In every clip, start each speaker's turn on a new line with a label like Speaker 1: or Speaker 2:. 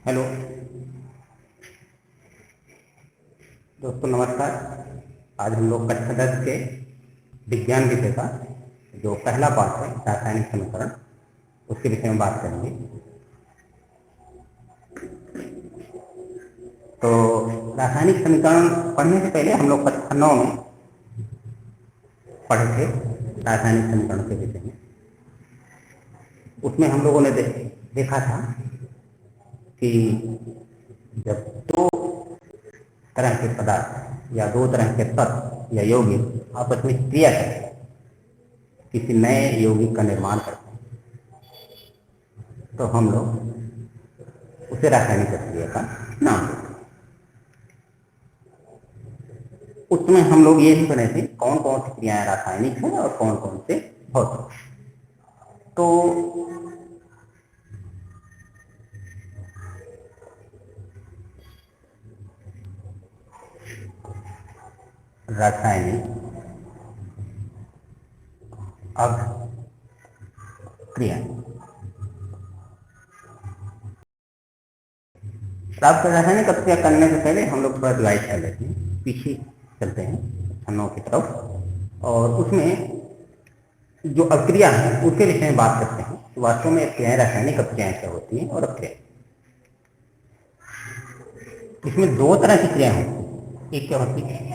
Speaker 1: Hello दोस्तों, नमस्कार। आज हम लोग कक्षा 10 के विज्ञान विषय का जो पहला पाठ है रासायनिक समीकरण, उसके विषय में बात करेंगे। तो रासायनिक समीकरण पढ़ने से पहले हम लोग कक्षा 9 में पढ़े थे रासायनिक समीकरण के विषय में। उसमें हम लोगों ने देखा था कि जब दो तरह के पदार्थ या दो तरह के तत्व या यौगिक आपस में क्रिया करते हैं, किसी नए यौगिक का निर्माण करते हैं, तो हम लोग उसे रासायनिक प्रक्रिया का नाम देते हैं। उसमें हम लोग ये भी पढ़े थे कौन कौन सी क्रियाएं रासायनिक हैं और कौन कौन से भौतिक। तो रासायनिक अभिक्रिया, प्राप्त रासायनिक अभिक्रिया करने से पहले हम लोग थोड़ा डिवाइड कर लेते हैं, पीछे चलते हैं छन्नों की तरफ, और उसमें जो अभिक्रिया है उसके विषय में बात करते हैं। वास्तव में क्रियाएं रासायनिक अभिक्रियाएं क्या होती हैं और अभिक्रिया, इसमें दो तरह की क्रिया होती है। एक क्या होती है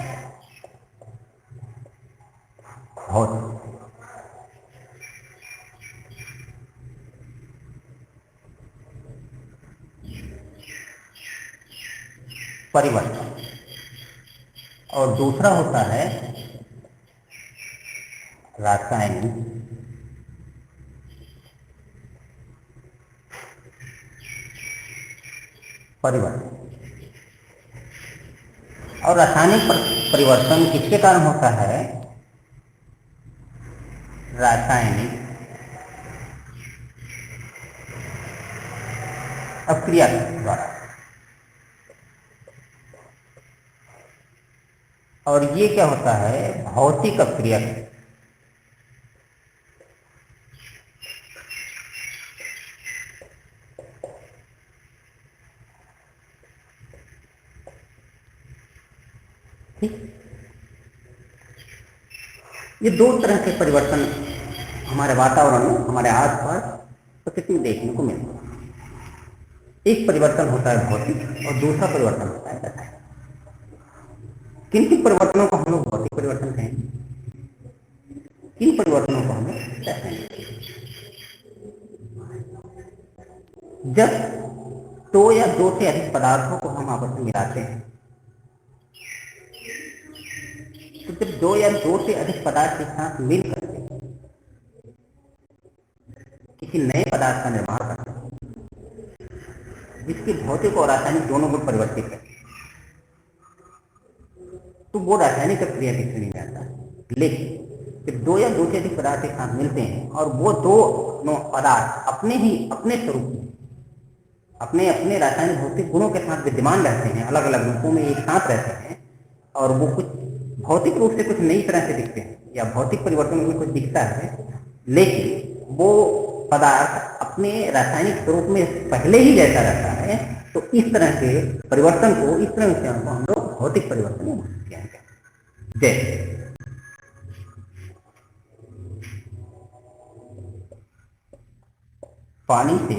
Speaker 1: भौतिक, परिवर्तन, और दूसरा होता है रासायनिक परिवर्तन। और रासायनिक परिवर्तन किसके कारण होता है? रासायनिक अभिक्रिया द्वारा। और ये क्या होता है? भौतिक अभिक्रिया। ठीक, ये दो तरह के परिवर्तन हमारे वातावरण में, हमारे आसपास प्रकृति में देखने को मिलता है। एक परिवर्तन होता है भौतिक और दूसरा परिवर्तन होता है रासायनिक। किन किन परिवर्तनों को हम लोग भौतिक परिवर्तन कहेंगे, किन परिवर्तनों को हम लोग रासायनिक कहेंगे? जब दो या दो से अधिक पदार्थों को हम आपस में मिलाते हैं, तो जब दो या दो से अधिक पदार्थ एक साथ मिल करके किसी नए पदार्थ का निर्माण करते हैं जिसके भौतिक और रासायनिक दोनों गुण परिवर्तित है, तो वो रासायनिक प्रक्रिया की श्रेणी में आता है। लेकिन जब दो या दो से अधिक पदार्थ एक साथ मिलते हैं और वो दो पदार्थ अपने स्वरूप में अपने अपने रासायनिक भौतिक गुणों के साथ विद्यमान रहते हैं, अलग अलग रूपों में एक साथ रहते हैं, और वो कुछ भौतिक रूप से कुछ नई तरह से दिखते हैं या भौतिक परिवर्तन में कुछ दिखता है, लेकिन वो पदार्थ अपने रासायनिक स्वरूप में पहले ही जैसा रहता है, तो इस तरह के परिवर्तन को, इस तरह के हम लोग भौतिक परिवर्तन या भौतिक क्रियाएं कहते हैं। जैसे पानी से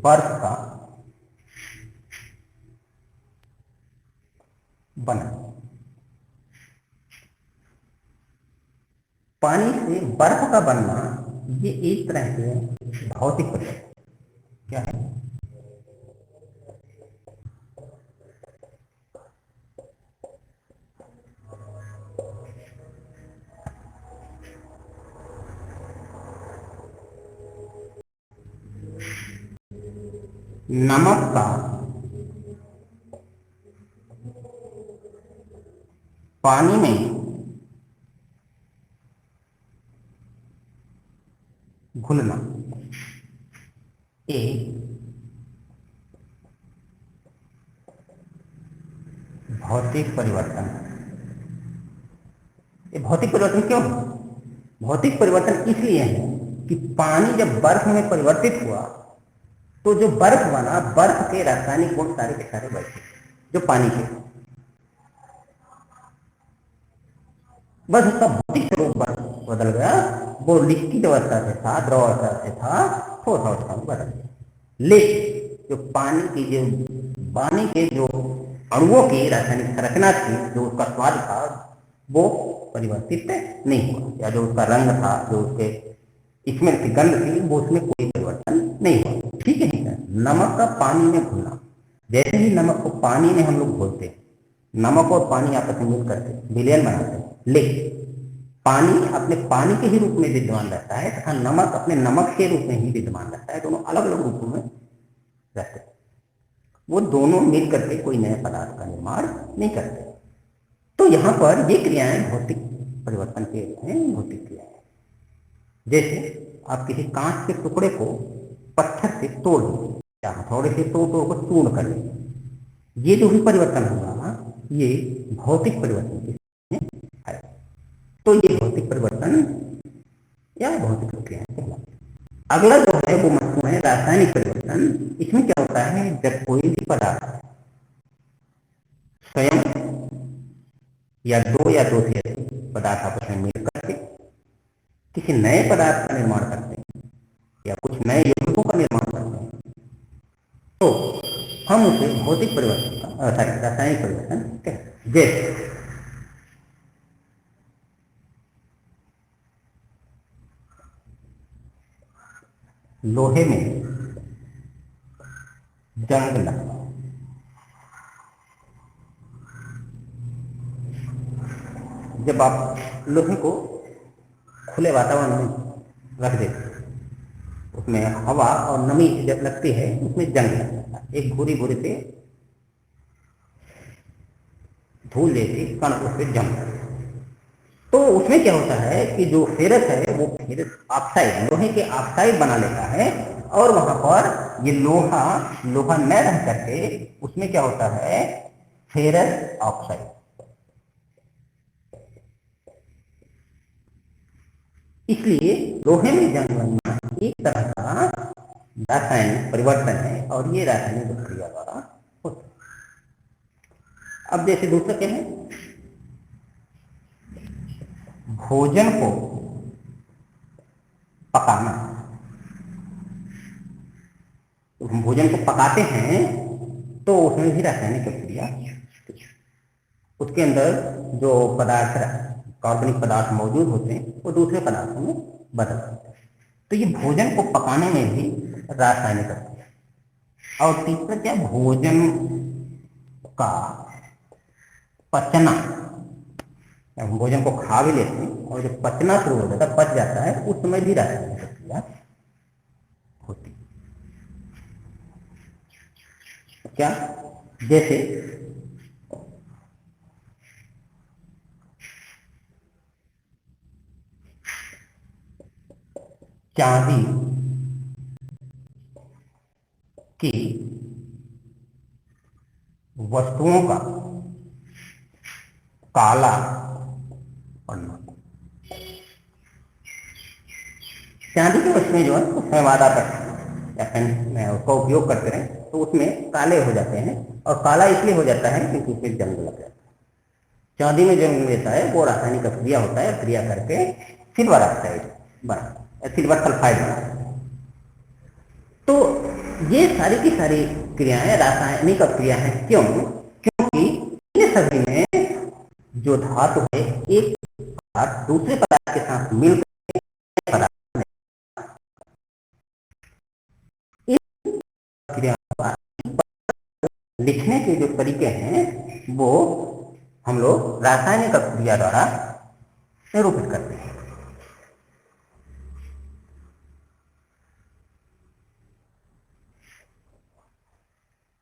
Speaker 1: बर्फ का बना, पानी से बर्फ का बनना, ये एक तरह के भौतिक परिवर्तन क्या है? नमक का पानी में घुलना एक भौतिक परिवर्तन है। ये भौतिक परिवर्तन क्यों है? भौतिक परिवर्तन इसलिए है कि पानी जब बर्फ में परिवर्तित हुआ तो जो बर्फ बना, बर्फ के रासायनिक गुण सारे के सारे बैठे जो पानी के, बस उसका भौतिक स्वरूप बदल गया। वो लिक्विड अवस्था से था, द्रव अवस्था से था, ठोस अवस्था में बदल गया। लेकिन जो पानी के जो अणुओं की रासायनिक संरचना थी, जो उसका स्वाद था, वो परिवर्तित नहीं हुआ, या जो उसका रंग था, जो उसके इसमें की गंध थी, वो उसमें कोई परिवर्तन नहीं हुआ। ठीक है। नमक का पानी में घुलना, जैसे ही नमक को पानी में हम लोग घोलते हैं, नमक और पानी आपस में मिल करके विलयन बनाते हैं, लेकिन पानी अपने पानी के ही रूप में विद्यमान रहता है तथा नमक अपने नमक के रूप में ही विद्यमान रहता है। दोनों अलग अलग रूपों में रहते हैं। वो दोनों मिल करके कोई नए पदार्थ का निर्माण नहीं करते। तो यहाँ पर ये क्रियाएं भौतिक परिवर्तन के हैं, भौतिक क्रियाएं। जैसे आप किसी कांच के टुकड़े को पत्थर से तोड़ दें, या हथौड़े से तोड़ को चूर्ण कर लें, ये जो भी परिवर्तन होगा ये भौतिक परिवर्तन है। तो ये भौतिक परिवर्तन या भौतिक प्रक्रियाएं कहलाती हैं। अगला जो है वो महत्वपूर्ण है रासायनिक परिवर्तन। इसमें क्या होता है, जब कोई भी पदार्थ स्वयं या दो से अधिक पदार्थ आपस में मिल करके किसी नए पदार्थ का निर्माण करते हैं या कुछ नए यौगिकों का निर्माण करते हैं, तो हम उसे भौतिक परिवर्तन का रासायनिक परिवर्तन कहते हैं। जैसे लोहे में जंग लगना, जब आप लोहे को खुले वातावरण में रख देते, उसमें हवा और नमी जब लगती है, उसमें जंग लगता है, एक भूरी भूरी से धूल जैसी कण उस पर जम जाती है। तो उसमें क्या होता है कि जो फेरस है वो फेरस ऑक्साइड, लोहे के ऑक्साइड बना लेता है, और वहां पर ये लोहा न रह करके उसमें क्या होता है, फेरस ऑक्साइड। इसलिए लोहे में जंग लगना एक तरह का रासायनिक परिवर्तन है, और ये रासायनिक प्रक्रिया द्वारा होता है। अब जैसे दूसरा क्या है, भोजन को पकाना। तो हम भोजन को पकाते हैं तो उसमें भी रासायनिक प्रक्रिया, उसके अंदर जो पदार्थ कार्बनिक पदार्थ मौजूद होते हैं वो दूसरे पदार्थों में बदल जाते हैं। तो ये भोजन को पकाने में भी रासायनिक प्रक्रिया। और तीसरा क्या, भोजन का पचना, हम भोजन को खा भी लेते हैं और जब पचना शुरू हो जाता है, पच जाता है, उस समय भी रासायनिक प्रक्रिया होती है। क्या, जैसे चांदी की वस्तुओं का काला पड़ना। चांदी की वस्तुएं जो है उसमें वादा करते हैं या उसका उपयोग करते रहे तो उसमें काले हो जाते हैं, और काला इसलिए हो जाता है क्योंकि उसमें जंग लग जाता है। चांदी में जंग लेता है वो रासायनिक क्रिया होता है, क्रिया करके सिल्वर ऑक्साइड बनाता है, सिल्वर सल्फाइड बनाता है। तो ये सारी की सारी क्रियाएं रासायनिक क्रिया है। क्यों? क्योंकि इन सभी में जो धातु है एक पदार्थ दूसरे पदार्थ के साथ मिलकर पदार्थ क्रिया लिखने के जो तरीके हैं वो हम लोग रासायनिक क्रिया द्वारा निरूपित करते हैं।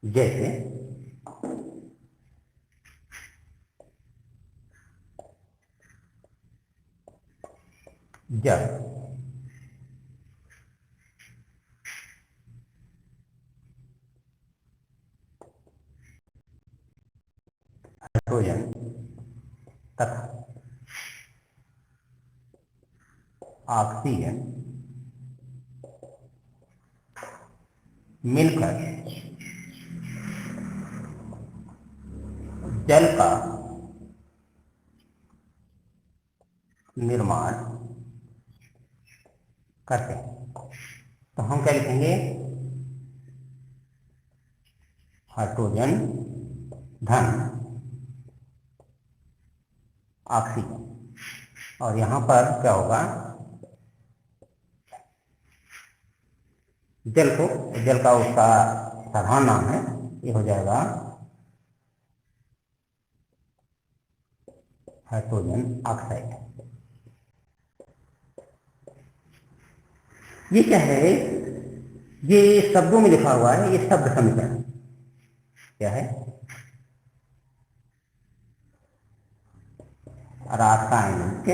Speaker 1: जैसे जब हाइड्रोजन तथा ऑक्सीजन मिलकर जल का निर्माण करते हैं। तो हम क्या लिखेंगे, हाइड्रोजन धन ऑक्सीजन, और यहां पर क्या होगा, जल को, जल का उसका साधारण नाम है, ये हो जाएगा हाइड्रोजन ऑक्साइड। ये क्या है, ये शब्दों में लिखा हुआ है, ये शब्द समीकरण क्या है, रासायनिक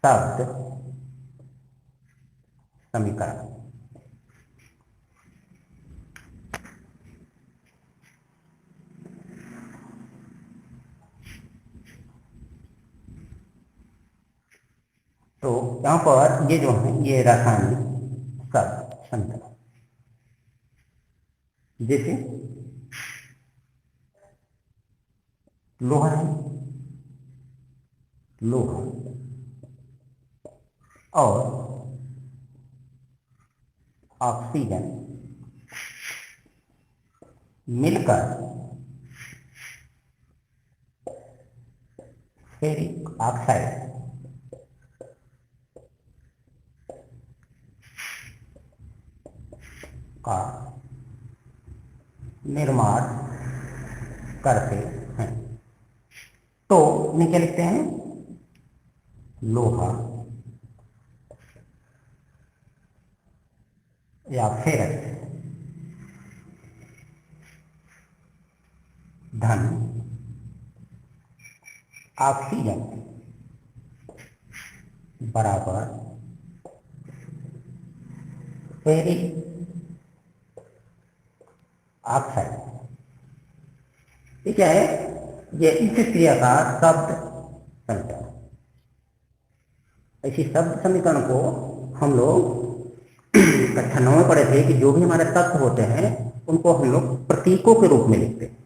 Speaker 1: शब्द समीकरण। तो यहां पर ये जो है, ये रासायनिक शब्द समीकरण, जैसे लोहा है, लोहा और ऑक्सीजन मिलकर फेरिक ऑक्साइड का निर्माण करते हैं। तो इन्हें क्या लिखते हैं, लोहा या फेरस धन ऑक्सीजन बराबर फेरिक ऑक्साइड। ये क्या है, ये इस क्रिया का शब्द समीकरण। इसी शब्द समीकरण को हम लोग कक्षा 9 में पढ़े थे कि जो भी हमारे तत्व होते हैं उनको हम लोग प्रतीकों के रूप में लिखते हैं,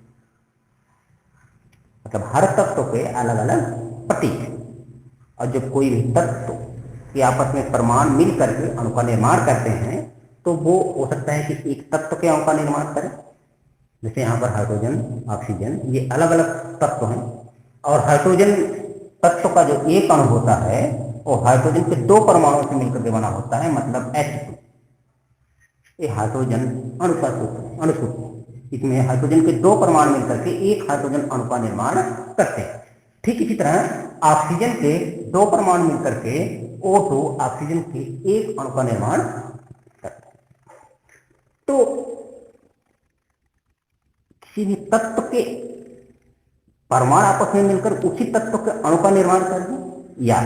Speaker 1: मतलब हर तत्व के अलग अलग प्रतीक। और जब कोई भी तत्व के आपस में परमाणु मिल करके अणु का निर्माण करते हैं तो वो हो सकता है कि एक तत्व के अणु का निर्माण करें, जैसे यहाँ पर हाइड्रोजन ऑक्सीजन, ये अलग अलग तत्व हैं। और हाइड्रोजन तत्व का जो एक अणु होता है वो हाइड्रोजन के 2 परमाणुओं से मिलकर के बना होता है, मतलब H2। ये हाइड्रोजन अणु का सूत्र, इसमें हाइड्रोजन के 2 परमाणु मिलकर के एक हाइड्रोजन अणु का निर्माण करते हैं। ठीक इसी तरह ऑक्सीजन के 2 परमाणु मिलकर के O2 ऑक्सीजन के एक अणु का निर्माण करते हैं। तो किसी भी तत्व के परमाणु आपस में मिलकर उसी तत्व के अणु का निर्माण कर दें, या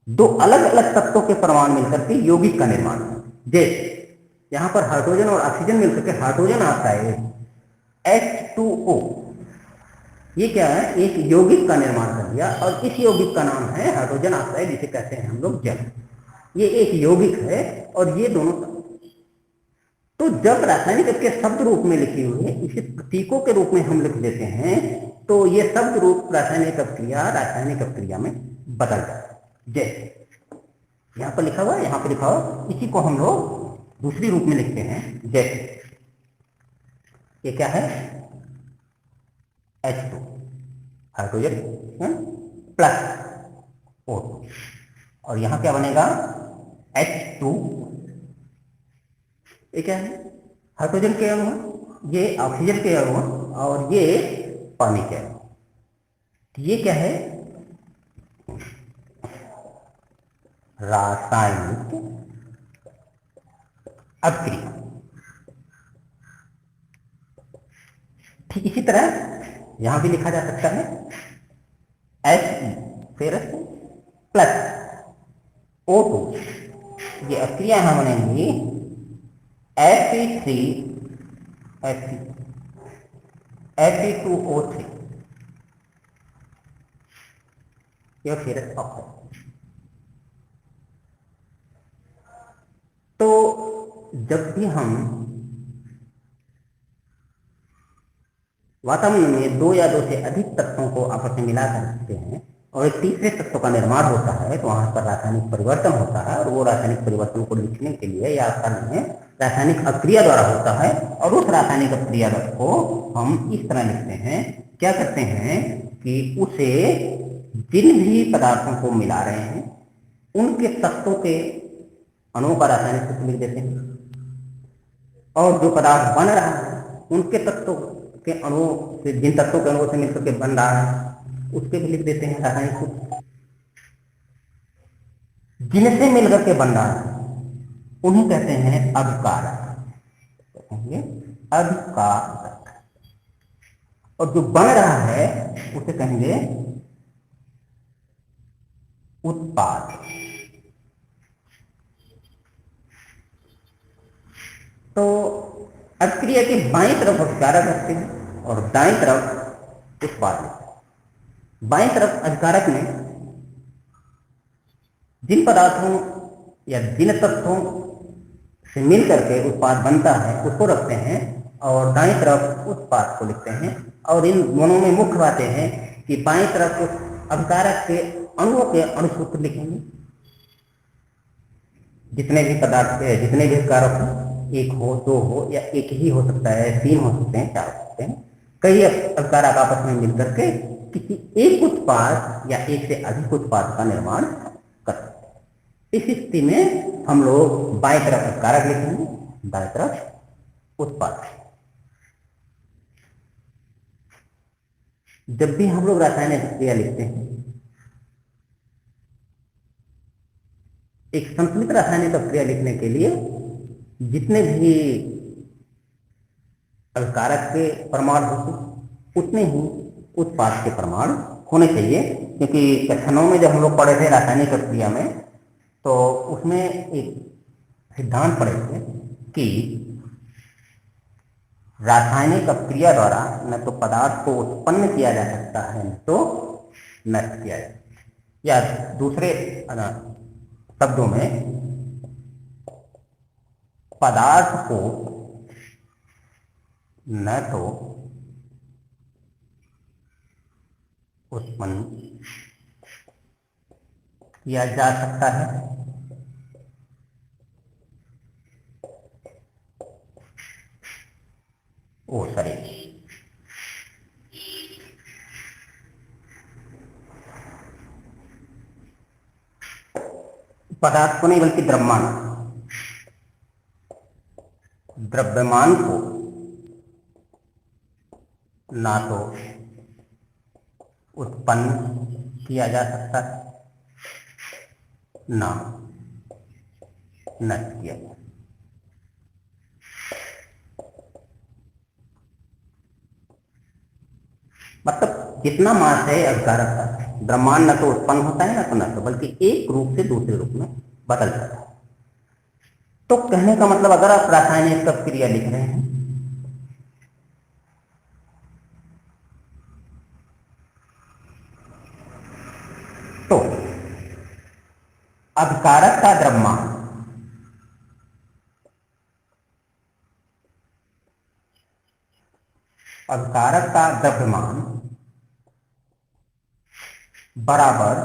Speaker 1: 2 अलग अलग तत्वों के परमाणु मिलकर के यौगिक का निर्माण करें। जैसे यहां पर हाइड्रोजन और ऑक्सीजन मिलकर के हाइड्रोजन आता है H2O, ये क्या है, एक यौगिक का निर्माण कर दिया, और इस यौगिक का नाम है हाइड्रोजन ऑक्साइड, जिसे कहते हैं हम लोग जल। ये एक यौगिक है और ये दोनों। तो जब रासायनिक के शब्द रूप में लिखी हुई है, इसे प्रतीकों के रूप में हम लिख देते हैं, तो ये शब्द रूप रासायनिक अभिक्रिया में बदल जाता है। जैसे यहाँ पर लिखा हुआ है, यहाँ पर लिखा हुआ, इसी को हम लोग दूसरी रूप में लिखते हैं। जैसे ये क्या है, H2 हाइड्रोजन प्लस O2, और यहाँ क्या बनेगा, H2, ये क्या है, हाइड्रोजन के अणु, ये ऑक्सीजन के अणु और ये पानी के अणु। ये क्या है, रासायनिक अभिक्रिया। ठीक इसी तरह यहां भी लिखा जा सकता है He फेरस प्लस O2, ये अभिक्रिया यहां बनेंगी Fe2O3, यह फेरस ऑक्साइड। जब भी हम वातावरण में दो या दो से अधिक तत्वों को आपस में मिला करते हैं और एक तीसरे तत्व का निर्माण होता है तो वहां पर रासायनिक परिवर्तन होता है, और वो रासायनिक परिवर्तन को लिखने के लिए या करने में रासायनिक अक्रिया द्वारा होता है, और उस रासायनिक अक्रिया को हम इस तरह लिखते हैं, क्या करते हैं कि उसे जिन भी पदार्थों को मिला रहे हैं उनके तत्वों के अणुओं का रासायनिक सूत्र लिख देते हैं, और जो पदार्थ बन रहा है उनके तत्वों के अणुओं से, जिन तत्वों के अणुओं से मिलकर के बन रहा है उसके भी लिख देते हैं रासायनिक सूत्र। जिनसे मिलकर के बन रहा है उन्हें कहते हैं अभिकारक, कहेंगे अभिकारक, और जो बन रहा है उसे कहेंगे उत्पाद। तो अभिक्रिया के बाईं तरफ अभिकारक रखते हैं और दाईं तरफ उत्पाद लिखते हैं। बाईं तरफ अभिकारक में जिन पदार्थों या जिन तत्वों से मिल करके उत्पाद बनता है उसको रखते हैं, और दाईं तरफ उत्पाद को लिखते हैं। और इन दोनों में मुख्य बातें हैं कि बाईं तरफ अभिकारक के अणुओं के अणुसूत्र लिखेंगे, जितने भी पदार्थ के जितने भी कारक हो, एक हो, दो हो, या एक ही हो सकता है, तीन हो सकते हैं, चार हो सकते हैं, कई अभिकारक आपस में मिलकर के किसी एक उत्पाद या एक से अधिक उत्पाद का निर्माण कर सकते हैं। इस स्थिति में हम लोग बाईं तरफ अभिकारक लिखेंगे, दाईं तरफ उत्पाद। जब भी हम लोग रासायनिक अभिक्रिया लिखते हैं, एक संतुलित रासायनिक अभिक्रिया लिखने के लिए जितने भी अभिकारक के परमाणु होते उतने ही उत्पाद के परमाणु होने चाहिए, क्योंकि कक्षाओं में जब हम लोग पढ़े थे रासायनिक अभिक्रिया में तो उसमें एक सिद्धांत पढ़े थे कि रासायनिक अभिक्रिया द्वारा न तो पदार्थ को उत्पन्न किया जा सकता है न तो नष्ट किया जा सकता है, या दूसरे शब्दों में पदार्थ को न तो उत्पन्न किया जा सकता है पदार्थ को नहीं बल्कि द्रव्यमान को ना तो उत्पन्न किया जा सकता है ना नष्ट किया जा। मतलब जितना मास है अभिकारक का, द्रव्यमान न तो उत्पन्न होता है ना तो नष्ट, बल्कि एक रूप से दूसरे रूप में बदल जाता है। तो कहने का मतलब अगर आप रासायनिक अभिक्रिया लिख रहे हैं तो अभिकारक का द्रव्यमान बराबर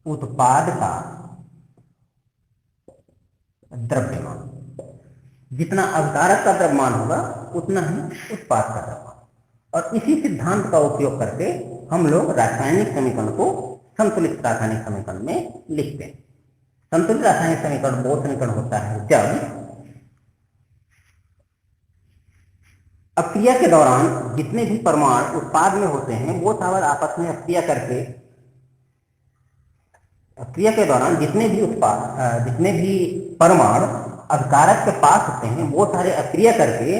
Speaker 1: उत्पाद का द्रव्यमान। जितना अभिकारक का द्रव्यमान होगा उतना ही उत्पाद का द्रव्यमान। और इसी सिद्धांत का उपयोग करके हम लोग रासायनिक समीकरण को संतुलित रासायनिक समीकरण में लिखते हैं। संतुलित रासायनिक समीकरण वो समीकरण होता है जब अभिक्रिया के दौरान जितने भी परमाणु उत्पाद में होते हैं वो सावर आपस में अभिक्रिया करके, अभिक्रिया के दौरान जितने भी परमाणु अभिकारक के पास होते हैं वो सारे अभिक्रिया करके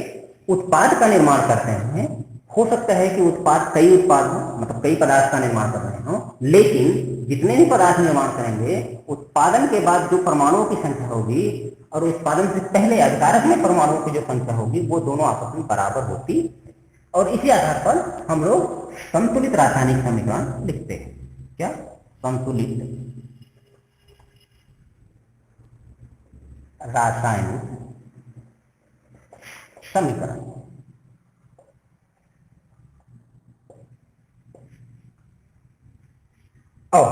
Speaker 1: उत्पाद का निर्माण करते हैं। हो सकता है कि उत्पाद कई उत्पाद हो, मतलब कई पदार्थ का निर्माण कर रहे हो, लेकिन जितने भी पदार्थ निर्माण करेंगे उत्पादन के बाद जो परमाणुओं की संख्या होगी और उत्पादन से पहले अभिकारक में परमाणुओं की जो संख्या होगी वो दोनों आपस में बराबर होती, और इसी आधार पर हम लोग संतुलित रासायनिक समीकरण लिखते हैं। क्या? संतुलित रासायनिक समीकरण। और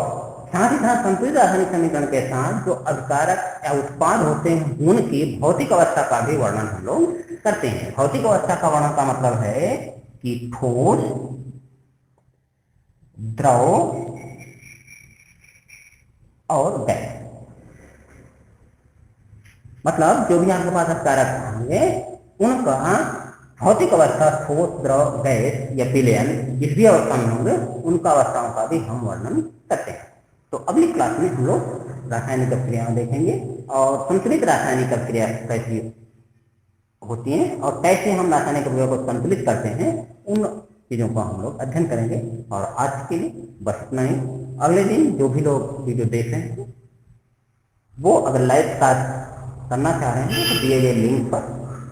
Speaker 1: साथ ही साथ संतुलित रासायनिक समीकरण के साथ जो अभिकारक या उत्पाद होते हैं उनकी भौतिक अवस्था का भी वर्णन हम लोग करते हैं। भौतिक अवस्था का वर्णन का मतलब है कि ठोस, द्रव और गैस। मतलब जो भी आपके पास अभिकारक होंगे उनका भौतिक अवस्था ठोस, द्रव, गैस या विलयन जिस भी अवस्था में होंगे उनका अवस्थाओं का भी हम वर्णन करते हैं। तो अगली क्लास में हम लोग रासायनिक अभिक्रियाएं देखेंगे और संतुलित रासायनिक अभिक्रिया कैसी होती हैं और कैसे हम रासायनिक अभिक्रिया को संतुलित करते हैं, उन चीज़ों को हम लोग अध्ययन करेंगे। और आज के लिए बस इतना ही। अगले दिन जो भी लोग वीडियो देख रहे हैं वो अगर लाइव क्लास करना चाह रहे हैं तो दिए गए लिंक पर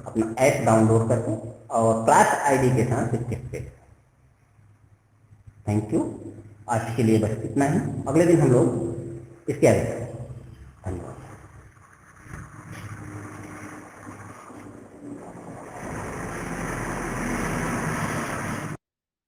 Speaker 1: अपना ऐप डाउनलोड करके और क्लास आईडी के साथ स्टिक। Thank you. आज के लिए बस इतना ही। अगले दिन हम लोग इसके आगे